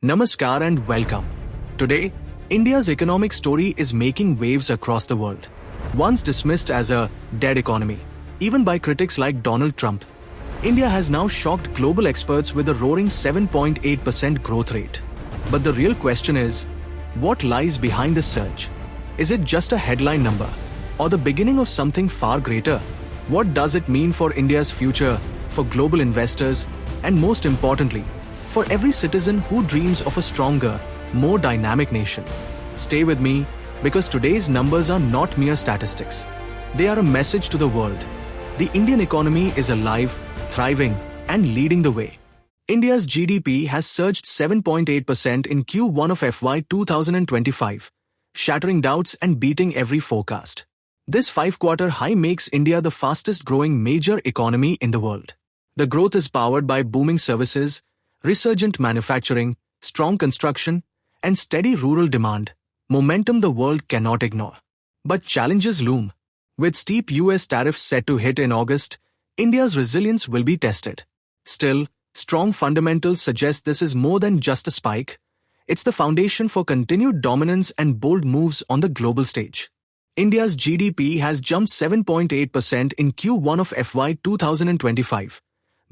Namaskar and welcome. Today, India's economic story is making waves across the world. Once dismissed as a dead economy, even by critics like Donald Trump, India has now shocked global experts with a roaring 7.8% growth rate. But the real question is, what lies behind this surge? Is it just a headline number, or the beginning of something far greater? What does it mean for India's future, for global investors, and most importantly, for every citizen who dreams of a stronger, more dynamic nation? Stay with me, because today's numbers are not mere statistics. They are a message to the world. The Indian economy is alive, thriving, and leading the way. India's GDP has surged 7.8% in Q1 of FY2025, shattering doubts and beating every forecast. This five-quarter high makes India the fastest-growing major economy in the world. The growth is powered by booming services, resurgent manufacturing, strong construction, and steady rural demand, momentum the world cannot ignore. But challenges loom. With steep US tariffs set to hit in August, India's resilience will be tested. Still, strong fundamentals suggest this is more than just a spike. It's the foundation for continued dominance and bold moves on the global stage. India's GDP has jumped 7.8% in Q1 of FY2025,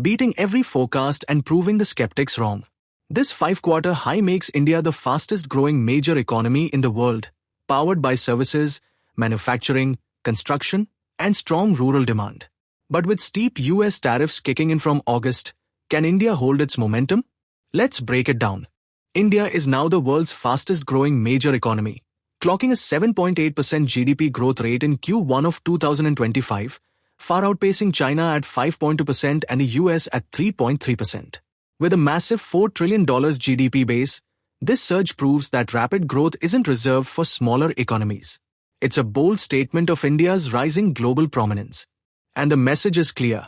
beating every forecast and proving the skeptics wrong. This five-quarter high makes India the fastest-growing major economy in the world, powered by services, manufacturing, construction, and strong rural demand. But with steep US tariffs kicking in from August, can India hold its momentum? Let's break it down. India is now the world's fastest-growing major economy, clocking a 7.8% GDP growth rate in Q1 of 2025, far outpacing China at 5.2% and the US at 3.3%. With a massive $4 trillion GDP base, this surge proves that rapid growth isn't reserved for smaller economies. It's a bold statement of India's rising global prominence. And the message is clear.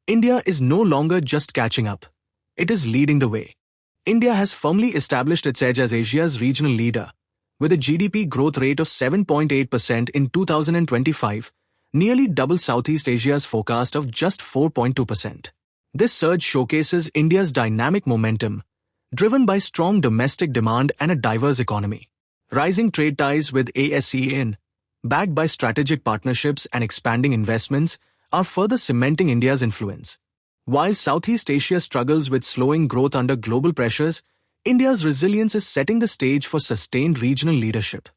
India is no longer just catching up. It is leading the way. India has firmly established its edge as Asia's regional leader, with a GDP growth rate of 7.8% in 2025, nearly double Southeast Asia's forecast of just 4.2%. This surge showcases India's dynamic momentum, driven by strong domestic demand and a diverse economy. Rising trade ties with ASEAN, backed by strategic partnerships and expanding investments, are further cementing India's influence. While Southeast Asia struggles with slowing growth under global pressures, India's resilience is setting the stage for sustained regional leadership.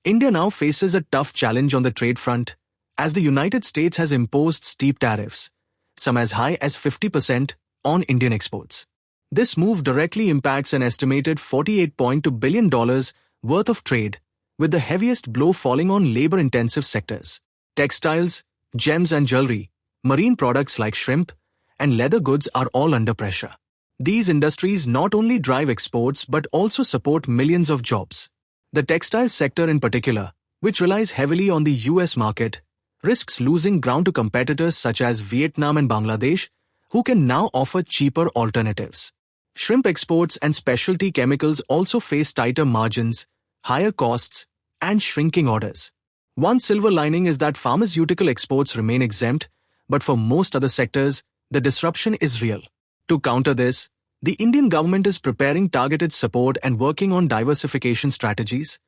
India now faces a tough challenge on the trade front, as the United States has imposed steep tariffs, some as high as 50%, on Indian exports. This move directly impacts an estimated $48.2 billion worth of trade, with the heaviest blow falling on labor-intensive sectors. Textiles, gems and jewelry, marine products like shrimp, and leather goods are all under pressure. These industries not only drive exports but also support millions of jobs. The textile sector in particular, which relies heavily on the US market, risks losing ground to competitors such as Vietnam and Bangladesh, who can now offer cheaper alternatives. Shrimp exports and specialty chemicals also face tighter margins, higher costs, and shrinking orders. One silver lining is that pharmaceutical exports remain exempt, but for most other sectors, the disruption is real. To counter this, the Indian government is preparing targeted support and working on diversification strategies,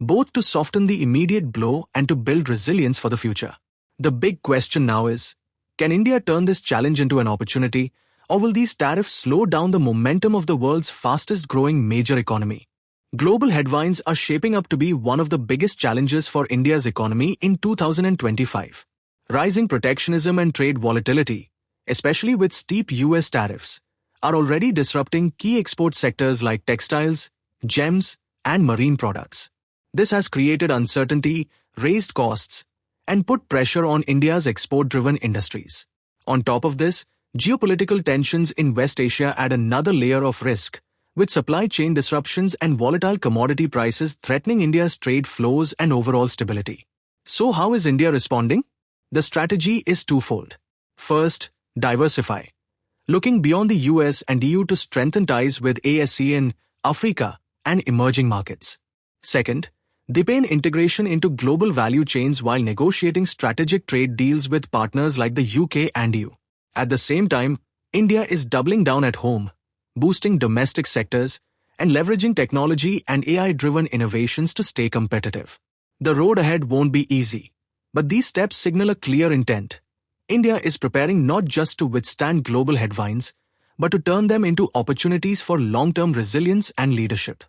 both to soften the immediate blow and to build resilience for the future. The big question now is, can India turn this challenge into an opportunity, or will these tariffs slow down the momentum of the world's fastest-growing major economy? Global headwinds are shaping up to be one of the biggest challenges for India's economy in 2025. Rising protectionism and trade volatility, especially with steep US tariffs, are already disrupting key export sectors like textiles, gems, and marine products. This has created uncertainty, raised costs, and put pressure on India's export-driven industries. On top of this, geopolitical tensions in West Asia add another layer of risk, with supply chain disruptions and volatile commodity prices threatening India's trade flows and overall stability. So how is India responding? The strategy is twofold. First, diversify. Looking beyond the US and EU to strengthen ties with ASEAN, Africa, and emerging markets. Second, deepen integration into global value chains while negotiating strategic trade deals with partners like the UK and EU. At the same time, India is doubling down at home, boosting domestic sectors, and leveraging technology and AI-driven innovations to stay competitive. The road ahead won't be easy, but these steps signal a clear intent. India is preparing not just to withstand global headwinds, but to turn them into opportunities for long-term resilience and leadership.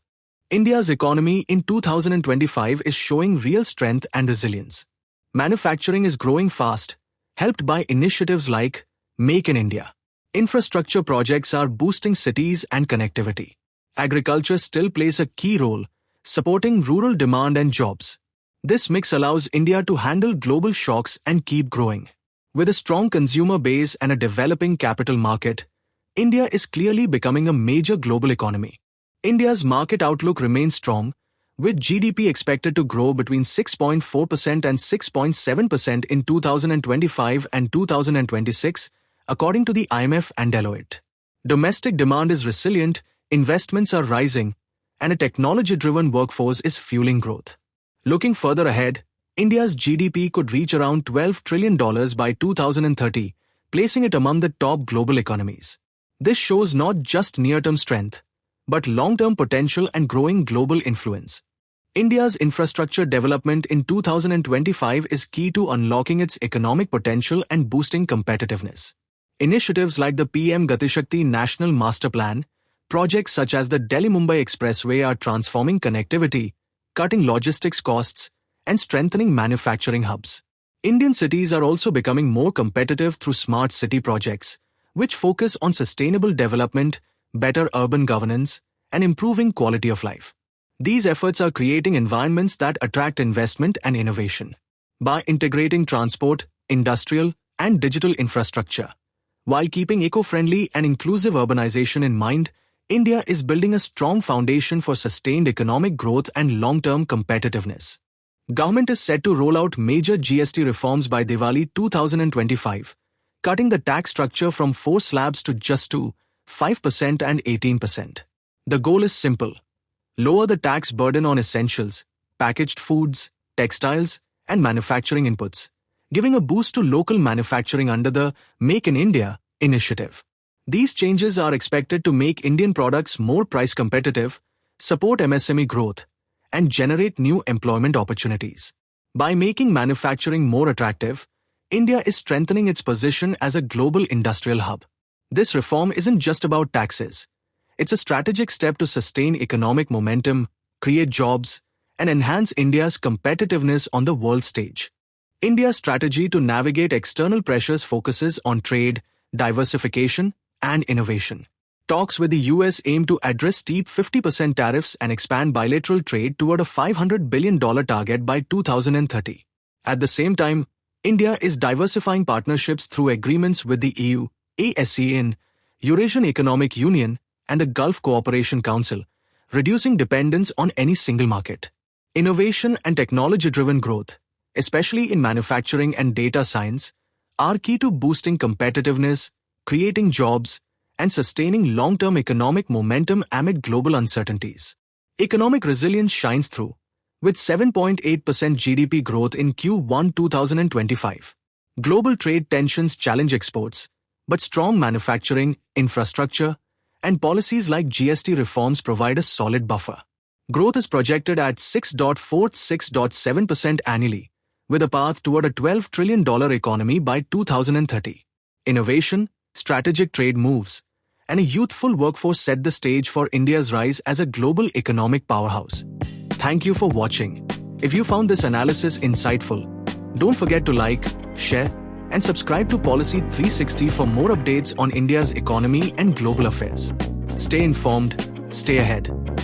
India's economy in 2025 is showing real strength and resilience. Manufacturing is growing fast, helped by initiatives like Make in India. Infrastructure projects are boosting cities and connectivity. Agriculture still plays a key role, supporting rural demand and jobs. This mix allows India to handle global shocks and keep growing. With a strong consumer base and a developing capital market, India is clearly becoming a major global economy. India's market outlook remains strong, with GDP expected to grow between 6.4% and 6.7% in 2025 and 2026, according to the IMF and Deloitte. Domestic demand is resilient, investments are rising, and a technology-driven workforce is fueling growth. Looking further ahead, India's GDP could reach around $12 trillion by 2030, placing it among the top global economies. This shows not just near-term strength, but long-term potential and growing global influence. India's infrastructure development in 2025 is key to unlocking its economic potential and boosting competitiveness. Initiatives like the PM Gati Shakti National Master Plan, projects such as the Delhi-Mumbai Expressway are transforming connectivity, cutting logistics costs, and strengthening manufacturing hubs. Indian cities are also becoming more competitive through smart city projects, which focus on sustainable development, better urban governance, and improving quality of life. These efforts are creating environments that attract investment and innovation. By integrating transport, industrial, and digital infrastructure, while keeping eco-friendly and inclusive urbanization in mind, India is building a strong foundation for sustained economic growth and long-term competitiveness. Government is set to roll out major GST reforms by Diwali 2025, cutting the tax structure from 4 slabs to just 2, 5% and 18%. The goal is simple: lower the tax burden on essentials, packaged foods, textiles, and manufacturing inputs, giving a boost to local manufacturing under the Make in India initiative. These changes are expected to make Indian products more price competitive, support MSME growth, and generate new employment opportunities. By making manufacturing more attractive, India is strengthening its position as a global industrial hub. This reform isn't just about taxes. It's a strategic step to sustain economic momentum, create jobs, and enhance India's competitiveness on the world stage. India's strategy to navigate external pressures focuses on trade, diversification, and innovation. Talks with the US aim to address steep 50% tariffs and expand bilateral trade toward a $500 billion target by 2030. At the same time, India is diversifying partnerships through agreements with the EU, ASEAN, Eurasian Economic Union, and the Gulf Cooperation Council, reducing dependence on any single market. Innovation and technology-driven growth, especially in manufacturing and data science, are key to boosting competitiveness, creating jobs, and sustaining long-term economic momentum amid global uncertainties. Economic resilience shines through, with 7.8% GDP growth in Q1 2025. Global trade tensions challenge exports, but strong manufacturing, infrastructure, and policies like GST reforms provide a solid buffer. Growth is projected at 6.4–6.7% annually, with a path toward a $12 trillion economy by 2030. Innovation, strategic trade moves, and a youthful workforce set the stage for India's rise as a global economic powerhouse. Thank you for watching. If you found this analysis insightful, don't forget to like, share, and subscribe to Policy 360 for more updates on India's economy and global affairs. Stay informed, stay ahead.